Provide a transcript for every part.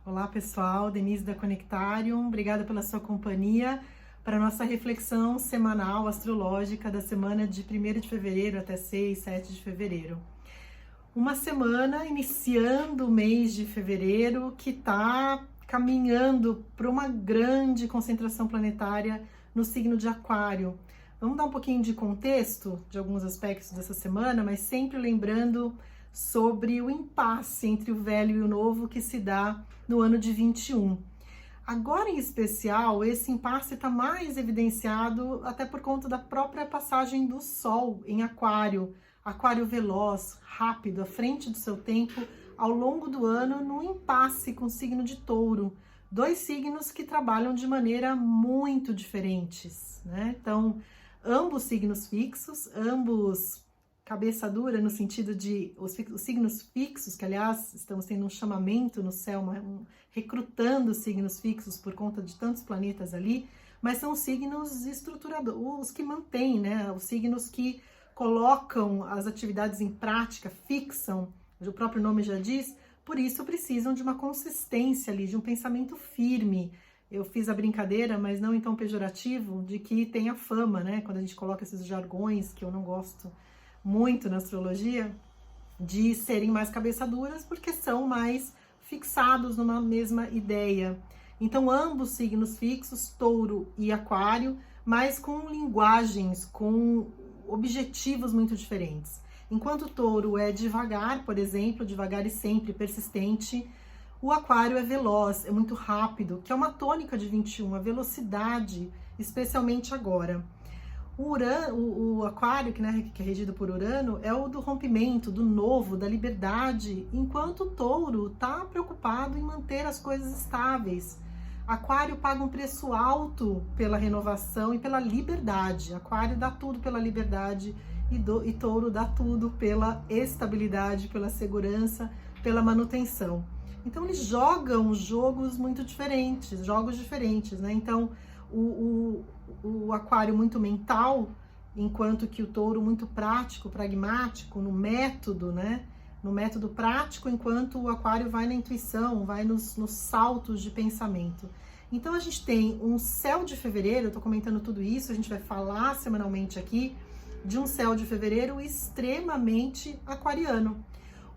Olá pessoal, Denise da Conectarium, obrigada pela sua companhia para a nossa reflexão semanal astrológica da semana de 1º de fevereiro até 6, 7 de fevereiro. Uma semana iniciando o mês de fevereiro que está caminhando para uma grande concentração planetária no signo de Aquário. Vamos dar um pouquinho de contexto de alguns aspectos dessa semana, mas sempre lembrando sobre o impasse entre o velho e o novo que se dá no ano de 21. Agora, em especial, esse impasse está mais evidenciado até por conta da própria passagem do Sol em Aquário. Aquário veloz, rápido, à frente do seu tempo, ao longo do ano, no impasse com o signo de Touro. Dois signos que trabalham de maneira muito diferentes, né? Então, ambos signos fixos, ambos cabeça dura no sentido de os signos fixos, que aliás estamos tendo um chamamento no céu, recrutando signos fixos por conta de tantos planetas ali, mas são signos estruturadores, os que mantêm, né? Os signos que colocam as atividades em prática, fixam, o próprio nome já diz, por isso precisam de uma consistência ali, de um pensamento firme. Eu fiz a brincadeira, mas não em tom pejorativo, de que tem a fama, né? Quando a gente coloca esses jargões que eu não gosto muito na astrologia, de serem mais cabeça duras, porque são mais fixados numa mesma ideia. Então, ambos signos fixos, Touro e Aquário, mas com linguagens, com objetivos muito diferentes. Enquanto o Touro é devagar, por exemplo, devagar e sempre, persistente, o Aquário é veloz, é muito rápido, que é uma tônica de 21, a velocidade, especialmente agora. O Aquário, que é regido por Urano, é o do rompimento, do novo, da liberdade, enquanto o Touro está preocupado em manter as coisas estáveis. Aquário paga um preço alto pela renovação e pela liberdade. Aquário dá tudo pela liberdade e Touro dá tudo pela estabilidade, pela segurança, pela manutenção. Então eles jogam jogos muito diferentes, né? Então o Aquário muito mental, enquanto que o Touro muito prático, pragmático, no método, né? No método prático, enquanto o Aquário vai na intuição, vai nos saltos de pensamento. Então a gente tem um céu de fevereiro, eu tô comentando tudo isso, a gente vai falar semanalmente aqui de um céu de fevereiro extremamente aquariano.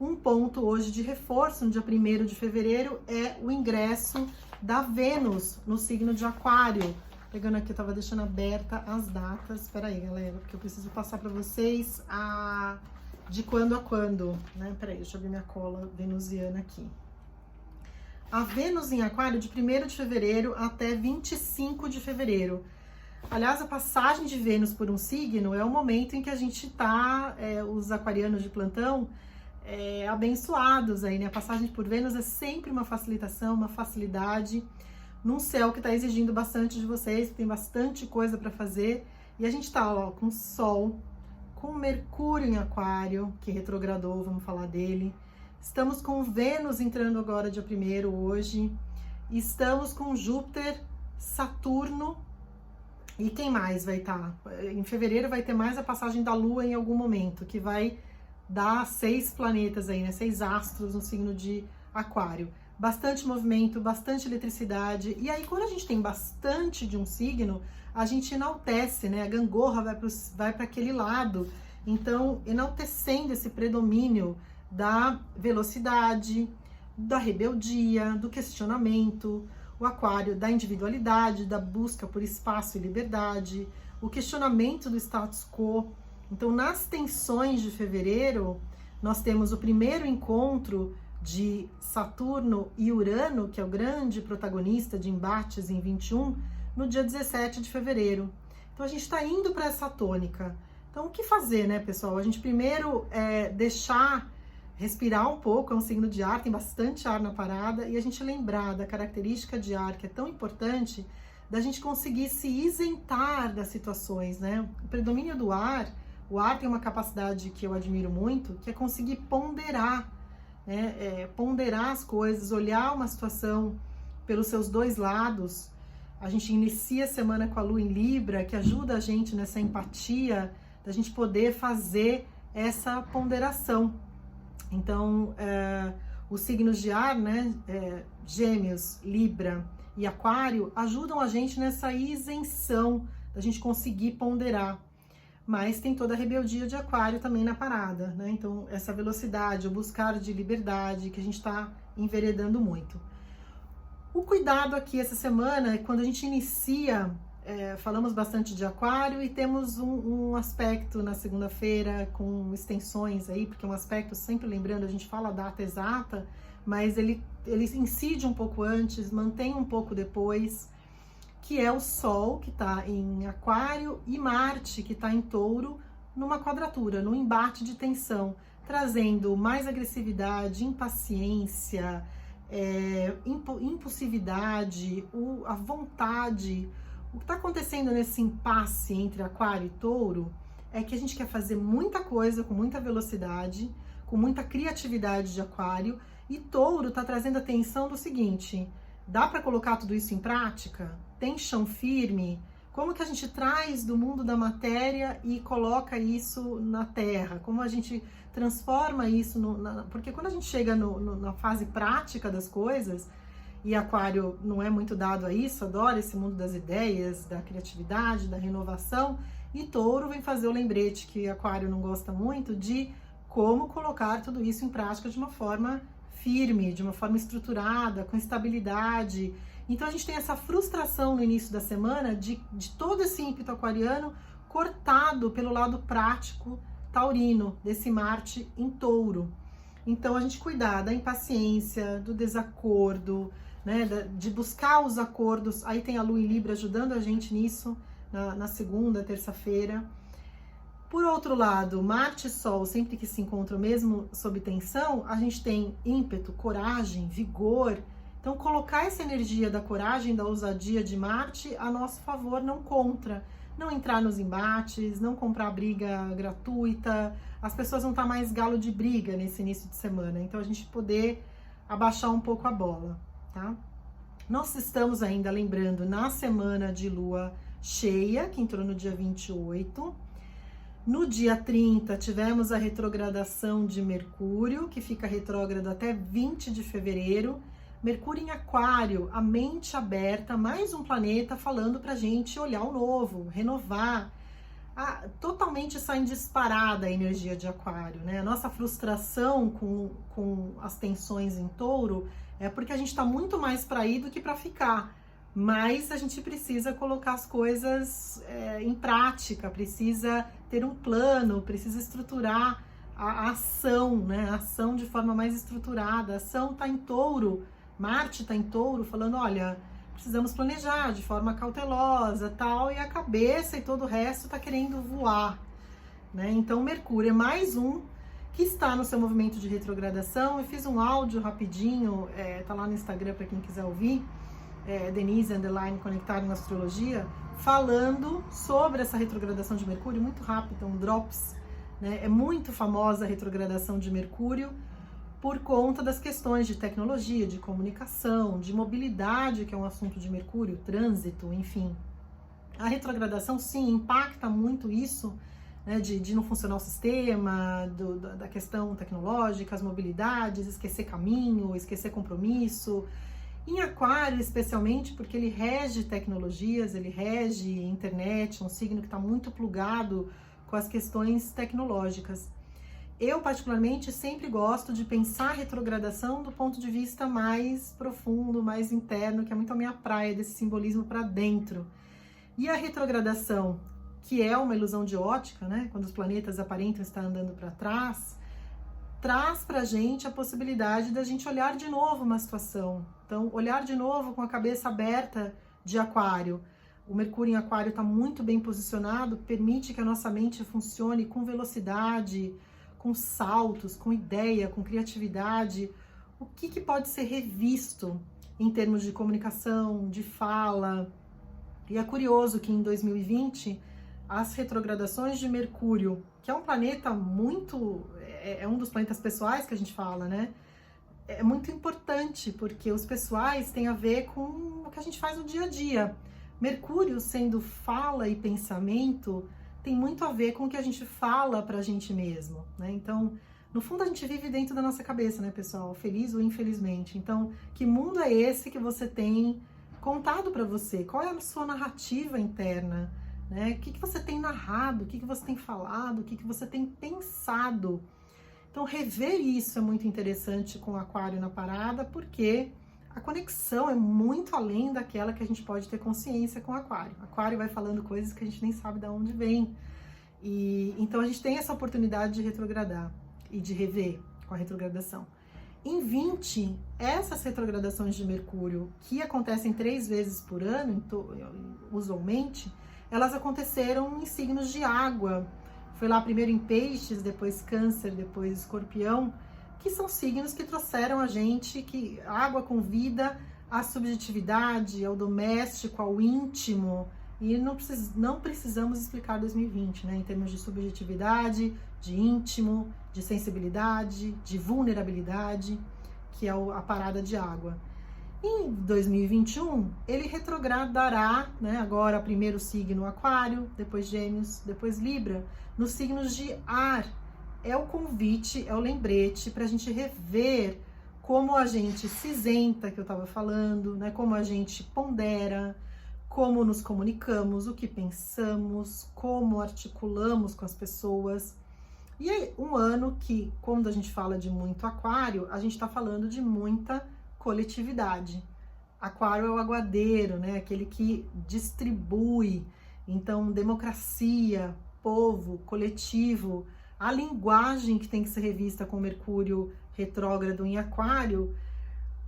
Um ponto hoje de reforço, no dia 1º de fevereiro, é o ingresso da Vênus no signo de Aquário. Pegando aqui, eu tava deixando aberta as datas. Espera aí, galera, porque eu preciso passar para vocês de quando a quando, né? Peraí, deixa eu abrir minha cola venusiana aqui. A Vênus em Aquário de 1º de fevereiro até 25 de fevereiro. Aliás, a passagem de Vênus por um signo é o momento em que a gente tá, os aquarianos de plantão, abençoados aí, né? A passagem por Vênus é sempre uma facilitação, uma facilidade, num céu que está exigindo bastante de vocês, que tem bastante coisa para fazer, e a gente tá, ó, com Sol, com Mercúrio em Aquário, que retrogradou, vamos falar dele. Estamos com Vênus entrando agora dia 1º hoje. Estamos com Júpiter, Saturno. E quem mais vai estar? Em fevereiro vai ter mais a passagem da Lua em algum momento, que vai dar 6 planetas aí, né? 6 astros no signo de Aquário. Bastante movimento, bastante eletricidade. E aí, quando a gente tem bastante de um signo, a gente enaltece, né? A gangorra vai para aquele lado. Então, enaltecendo esse predomínio da velocidade, da rebeldia, do questionamento, o Aquário da individualidade, da busca por espaço e liberdade, o questionamento do status quo. Então, nas tensões de fevereiro, nós temos o primeiro encontro de Saturno e Urano, que é o grande protagonista de embates em 21, no dia 17 de fevereiro. Então, a gente está indo para essa tônica. Então, o que fazer, né, pessoal? A gente primeiro deixar respirar um pouco, é um signo de ar, tem bastante ar na parada, e a gente lembrar da característica de ar, que é tão importante, da gente conseguir se isentar das situações, né? O predomínio do ar, o ar tem uma capacidade que eu admiro muito, que é conseguir ponderar, né? Ponderar as coisas, olhar uma situação pelos seus dois lados. A gente inicia a semana com a Lua em Libra, que ajuda a gente nessa empatia, da gente poder fazer essa ponderação. Então, Os signos de ar, né, Gêmeos, Libra e Aquário, ajudam a gente nessa isenção, da gente conseguir ponderar. Mas tem toda a rebeldia de Aquário também na parada, né? Então, essa velocidade, o buscar de liberdade, que a gente está enveredando muito. O cuidado aqui essa semana é quando a gente inicia, falamos bastante de Aquário e temos um aspecto na segunda-feira com extensões aí, porque é um aspecto, sempre lembrando, a gente fala a data exata, mas ele incide um pouco antes, mantém um pouco depois, que é o Sol, que está em Aquário, e Marte, que está em Touro, numa quadratura, num embate de tensão, trazendo mais agressividade, impaciência, impulsividade, a vontade. O que está acontecendo nesse impasse entre Aquário e Touro é que a gente quer fazer muita coisa com muita velocidade, com muita criatividade de Aquário, e Touro está trazendo a tensão do seguinte: dá para colocar tudo isso em prática? Tem chão firme? Como que a gente traz do mundo da matéria e coloca isso na Terra? Como a gente transforma isso? Porque quando a gente chega na fase prática das coisas, e Aquário não é muito dado a isso, adora esse mundo das ideias, da criatividade, da renovação, e Touro vem fazer o lembrete que Aquário não gosta muito de como colocar tudo isso em prática de uma forma firme, de uma forma estruturada, com estabilidade. Então a gente tem essa frustração no início da semana de todo esse ímpeto aquariano cortado pelo lado prático taurino, desse Marte em Touro. Então a gente cuidar da impaciência, do desacordo, né, de buscar os acordos. Aí tem a Lua em Libra ajudando a gente nisso, na segunda, terça-feira. Por outro lado, Marte e Sol, sempre que se encontram mesmo sob tensão, a gente tem ímpeto, coragem, vigor. Então, colocar essa energia da coragem, da ousadia de Marte a nosso favor, não contra. Não entrar nos embates, não comprar briga gratuita. As pessoas vão estar mais galo de briga nesse início de semana. Então, a gente poder abaixar um pouco a bola, tá? Nós estamos ainda, lembrando, na semana de Lua cheia, que entrou no dia 28. No dia 30, tivemos a retrogradação de Mercúrio, que fica retrógrado até 20 de fevereiro. Mercúrio em Aquário, a mente aberta, mais um planeta falando pra gente olhar o novo, renovar. Totalmente sai disparada a energia de Aquário, né? A nossa frustração com as tensões em Touro é porque a gente tá muito mais pra ir do que pra ficar. Mas a gente precisa colocar as coisas em prática, precisa ter um plano, precisa estruturar a ação, né? A ação de forma mais estruturada. A ação tá em Touro, Marte tá em Touro, falando, olha, precisamos planejar de forma cautelosa, tal, e a cabeça e todo o resto tá querendo voar, né? Então Mercúrio é mais um que está no seu movimento de retrogradação. Eu fiz um áudio rapidinho, tá lá no Instagram para quem quiser ouvir, Denise _ Conectado na Astrologia, falando sobre essa retrogradação de Mercúrio, muito rápido, um drops, né? É muito famosa a retrogradação de Mercúrio por conta das questões de tecnologia, de comunicação, de mobilidade, que é um assunto de Mercúrio, trânsito, enfim. A retrogradação, sim, impacta muito isso, né, de não funcionar o sistema, da questão tecnológica, as mobilidades, esquecer caminho, esquecer compromisso. Em Aquário, especialmente, porque ele rege tecnologias, ele rege internet, um signo que está muito plugado com as questões tecnológicas. Eu, particularmente, sempre gosto de pensar a retrogradação do ponto de vista mais profundo, mais interno, que é muito a minha praia, desse simbolismo para dentro. E a retrogradação, que é uma ilusão de ótica, né? Quando os planetas aparentam estar andando para trás, traz para a gente a possibilidade da gente olhar de novo uma situação. Então, olhar de novo com a cabeça aberta de Aquário. O Mercúrio em Aquário está muito bem posicionado, permite que a nossa mente funcione com velocidade, com saltos, com ideia, com criatividade. O que pode ser revisto em termos de comunicação, de fala? E é curioso que em 2020, as retrogradações de Mercúrio, que é um planeta muito... é um dos planetas pessoais que a gente fala, né? É muito importante, porque os pessoais têm a ver com o que a gente faz no dia a dia. Mercúrio, sendo fala e pensamento, tem muito a ver com o que a gente fala pra gente mesmo, né? Então, No fundo, a gente vive dentro da nossa cabeça, né, pessoal? Feliz ou infelizmente. Então, que mundo é esse que você tem contado para você? Qual é a sua narrativa interna? Né? O que você tem narrado? O que você tem falado? O que você tem pensado? Então, rever isso é muito interessante com o Aquário na parada, porque a conexão é muito além daquela que a gente pode ter consciência com o Aquário. O Aquário vai falando coisas que a gente nem sabe de onde vem. E então a gente tem essa oportunidade de retrogradar e de rever com a retrogradação. Em 20, essas retrogradações de Mercúrio, que acontecem 3 vezes por ano, usualmente, elas aconteceram em signos de água. Foi lá primeiro em Peixes, depois Câncer, depois Escorpião, que são signos que trouxeram a gente, que a água convida à subjetividade, ao doméstico, ao íntimo, e não precisamos explicar 2020, né, em termos de subjetividade, de íntimo, de sensibilidade, de vulnerabilidade, que é a parada de água. Em 2021, ele retrogradará, né, agora primeiro signo Aquário, depois Gêmeos, depois Libra, nos signos de ar. É o convite, é o lembrete para a gente rever como a gente se isenta, que eu estava falando, né, como a gente pondera, como nos comunicamos, o que pensamos, como articulamos com as pessoas. E é um ano que, quando a gente fala de muito Aquário, a gente está falando de muita coletividade. Aquário é o aguadeiro, né? Aquele que distribui. Então, democracia, povo, coletivo, a linguagem que tem que ser revista com Mercúrio retrógrado em Aquário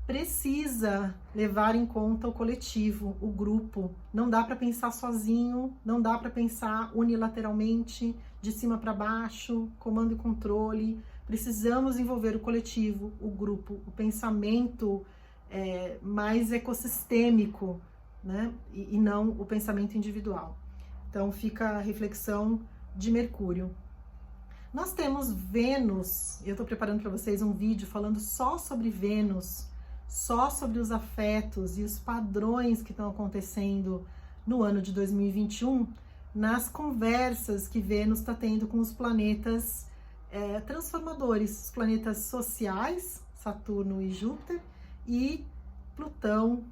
precisa levar em conta o coletivo, o grupo. Não dá para pensar sozinho, não dá para pensar unilateralmente, de cima para baixo, comando e controle. Precisamos envolver o coletivo, o grupo, o pensamento mais ecossistêmico, né? E não o pensamento individual. Então fica a reflexão de Mercúrio. Nós temos Vênus, eu estou preparando para vocês um vídeo falando só sobre Vênus, só sobre os afetos e os padrões que estão acontecendo no ano de 2021, nas conversas que Vênus está tendo com os planetas transformadores, os planetas sociais, Saturno e Júpiter, e Plutão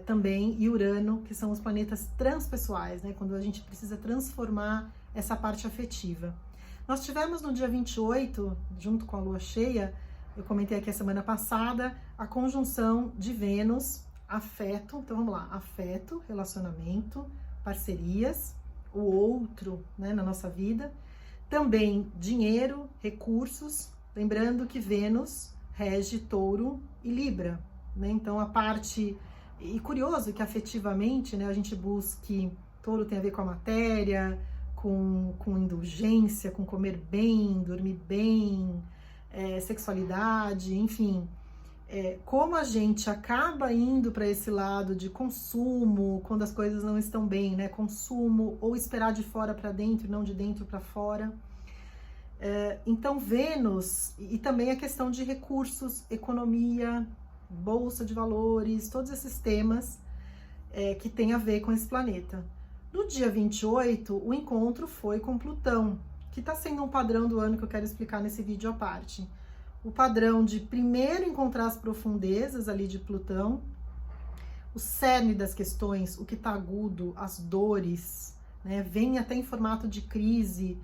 também, e Urano, que são os planetas transpessoais, né, quando a gente precisa transformar essa parte afetiva. Nós tivemos no dia 28, junto com a lua cheia, eu comentei aqui a semana passada, a conjunção de Vênus, afeto, então vamos lá, afeto, relacionamento, parcerias, o outro, né, na nossa vida, também dinheiro, recursos, lembrando que Vênus rege Touro e Libra, né, então a parte, e curioso que afetivamente, né, a gente busque, Touro tem a ver com a matéria, com indulgência, com comer bem, dormir bem, sexualidade, enfim, como a gente acaba indo para esse lado de consumo, quando as coisas não estão bem, né? Consumo, ou esperar de fora para dentro, não de dentro para fora. Então, Vênus, e também a questão de recursos, economia, bolsa de valores, todos esses temas que tem a ver com esse planeta. No dia 28, o encontro foi com Plutão, que está sendo um padrão do ano que eu quero explicar nesse vídeo à parte. O padrão de primeiro encontrar as profundezas ali de Plutão, o cerne das questões, o que está agudo, as dores, né, vem até em formato de crise.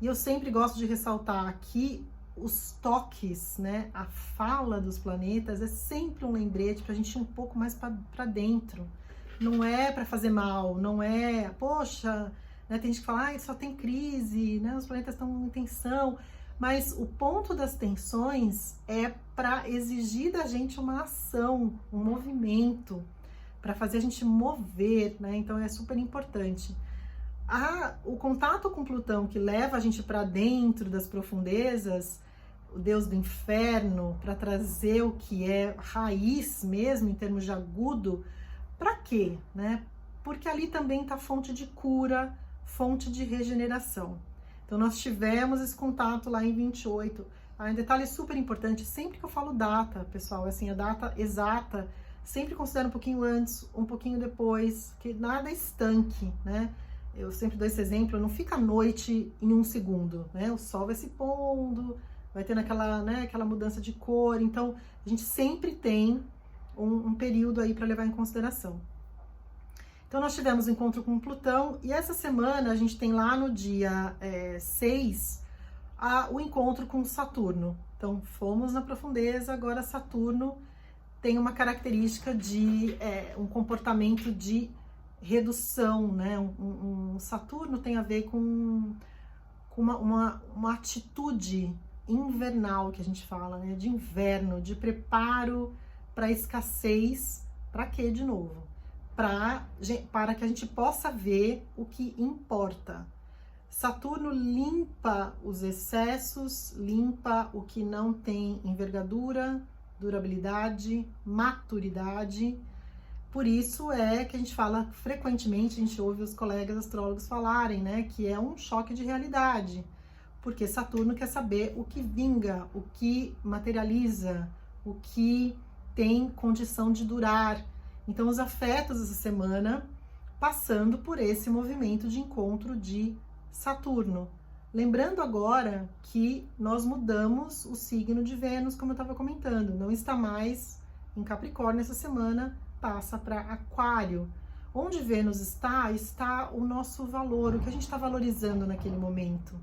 E eu sempre gosto de ressaltar aqui os toques, né, a fala dos planetas é sempre um lembrete para a gente ir um pouco mais para dentro. Não é para fazer mal, não é, poxa, né, tem gente que fala, só tem crise, né, os planetas estão em tensão, mas o ponto das tensões é para exigir da gente uma ação, um movimento, para fazer a gente mover, né, então é super importante. O contato com Plutão que leva a gente para dentro das profundezas, o deus do inferno, para trazer o que é raiz mesmo, em termos de agudo, para quê? Né? Porque ali também está fonte de cura, fonte de regeneração. Então nós tivemos esse contato lá em 28. Um detalhe super importante, sempre que eu falo data, pessoal, assim, a data exata, sempre considero um pouquinho antes, um pouquinho depois, que nada é estanque, né? Eu sempre dou esse exemplo, não fica a noite em um segundo, né? O sol vai se pondo, vai tendo aquela mudança de cor. Então, a gente sempre tem um período aí para levar em consideração. Então, nós tivemos o encontro com Plutão, e essa semana a gente tem lá no dia 6 o encontro com Saturno. Então, fomos na profundeza, agora Saturno tem uma característica de um comportamento de redução, né? Saturno tem a ver com uma atitude invernal, que a gente fala, né? De inverno, de preparo para a escassez. Para quê, de novo? Para que a gente possa ver o que importa. Saturno limpa os excessos, limpa o que não tem envergadura, durabilidade, maturidade. Por isso é que a gente fala frequentemente, a gente ouve os colegas astrólogos falarem, né, que é um choque de realidade, porque Saturno quer saber o que vinga, o que materializa, o que tem condição de durar. Então, os afetos essa semana passando por esse movimento de encontro de Saturno. Lembrando agora que nós mudamos o signo de Vênus, como eu estava comentando, não está mais em Capricórnio essa semana, passa para Aquário. Onde Vênus está o nosso valor, o que a gente está valorizando naquele momento,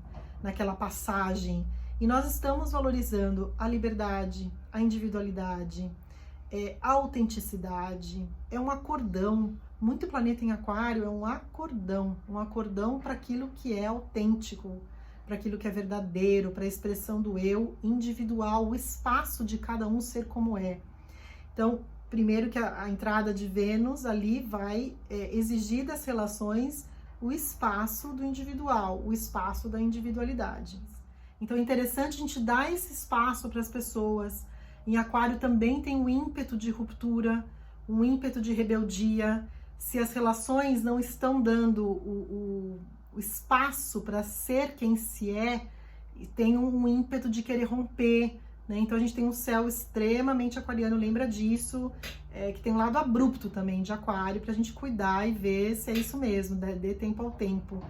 naquela passagem. E nós estamos valorizando a liberdade, a individualidade, a autenticidade, é um acordão. Muito planeta em Aquário é um acordão para aquilo que é autêntico, para aquilo que é verdadeiro, para a expressão do eu individual, o espaço de cada um ser como é. Então, primeiro que a entrada de Vênus ali vai exigir das relações o espaço do individual, o espaço da individualidade. Então é interessante a gente dar esse espaço para as pessoas. Em Aquário também tem um ímpeto de ruptura, um ímpeto de rebeldia. Se as relações não estão dando o espaço para ser quem se é, tem um ímpeto de querer romper, né? Então a gente tem um céu extremamente aquariano, lembra disso, que tem um lado abrupto também de Aquário, para a gente cuidar e ver se é isso mesmo, dê tempo ao tempo.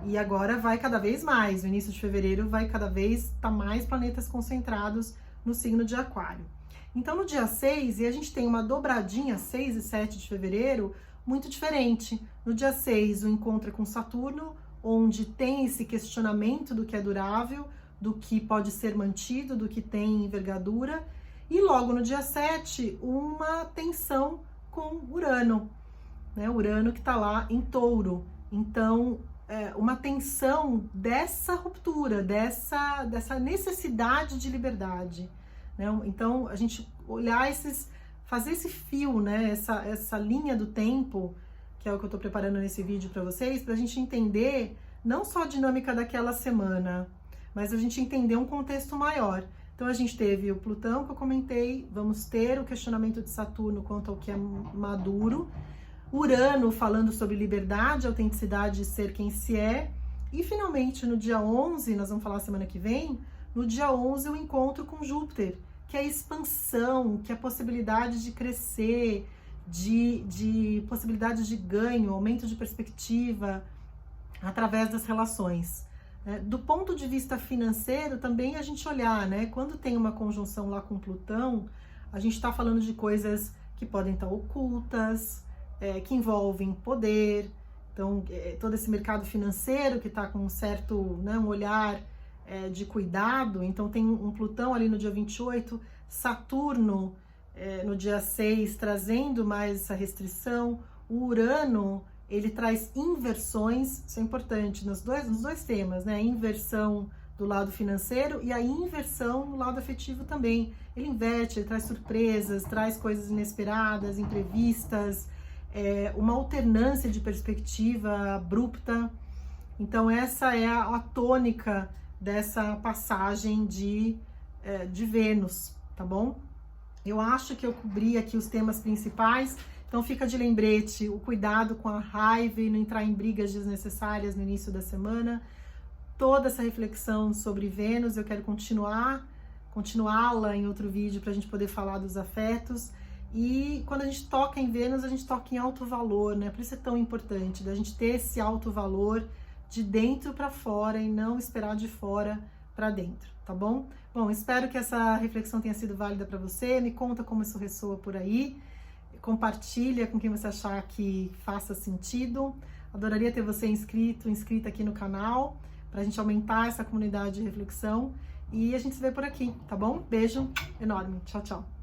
E agora vai cada vez mais, no início de fevereiro vai cada vez estar mais planetas concentrados no signo de Aquário. Então no dia 6, e a gente tem uma dobradinha, 6 e 7 de fevereiro, muito diferente. No dia 6, o encontro é com Saturno, onde tem esse questionamento do que é durável, do que pode ser mantido, do que tem envergadura. E logo no dia 7, uma tensão com Urano, né? Urano que está lá em Touro. Então, uma tensão dessa ruptura, dessa necessidade de liberdade, né? Então, a gente olhar fazer esse fio, né? Essa linha do tempo, que é o que eu estou preparando nesse vídeo para vocês, para a gente entender não só a dinâmica daquela semana, mas a gente entender um contexto maior. Então a gente teve o Plutão, que eu comentei, vamos ter o questionamento de Saturno quanto ao que é maduro, Urano falando sobre liberdade, autenticidade, ser quem se é, e finalmente no dia 11, nós vamos falar semana que vem, no dia 11 o encontro com Júpiter, que é a expansão, que é a possibilidade de crescer, de possibilidade de ganho, aumento de perspectiva através das relações. Do ponto de vista financeiro, também a gente olhar, né? Quando tem uma conjunção lá com Plutão, a gente está falando de coisas que podem estar ocultas, que envolvem poder. Então, todo esse mercado financeiro que está com um certo, né, um olhar de cuidado. Então, tem um Plutão ali no dia 28, Saturno no dia 6, trazendo mais essa restrição. O Urano, ele traz inversões, isso é importante, nos dois temas, né? A inversão do lado financeiro e a inversão no lado afetivo também. Ele inverte, ele traz surpresas, traz coisas inesperadas, imprevistas, uma alternância de perspectiva abrupta. Então essa é a tônica dessa passagem de Vênus, tá bom? Eu acho que eu cobri aqui os temas principais. Então fica de lembrete o cuidado com a raiva e não entrar em brigas desnecessárias no início da semana. Toda essa reflexão sobre Vênus eu quero continuá-la em outro vídeo para a gente poder falar dos afetos. E quando a gente toca em Vênus, a gente toca em alto valor, né? Por isso é tão importante da gente ter esse alto valor de dentro para fora e não esperar de fora para dentro, tá bom? Bom, espero que essa reflexão tenha sido válida para você. Me conta como isso ressoa por aí. Compartilha com quem você achar que faça sentido. Adoraria ter você inscrita aqui no canal, para a gente aumentar essa comunidade de reflexão. E a gente se vê por aqui, tá bom? Beijo enorme. Tchau, tchau.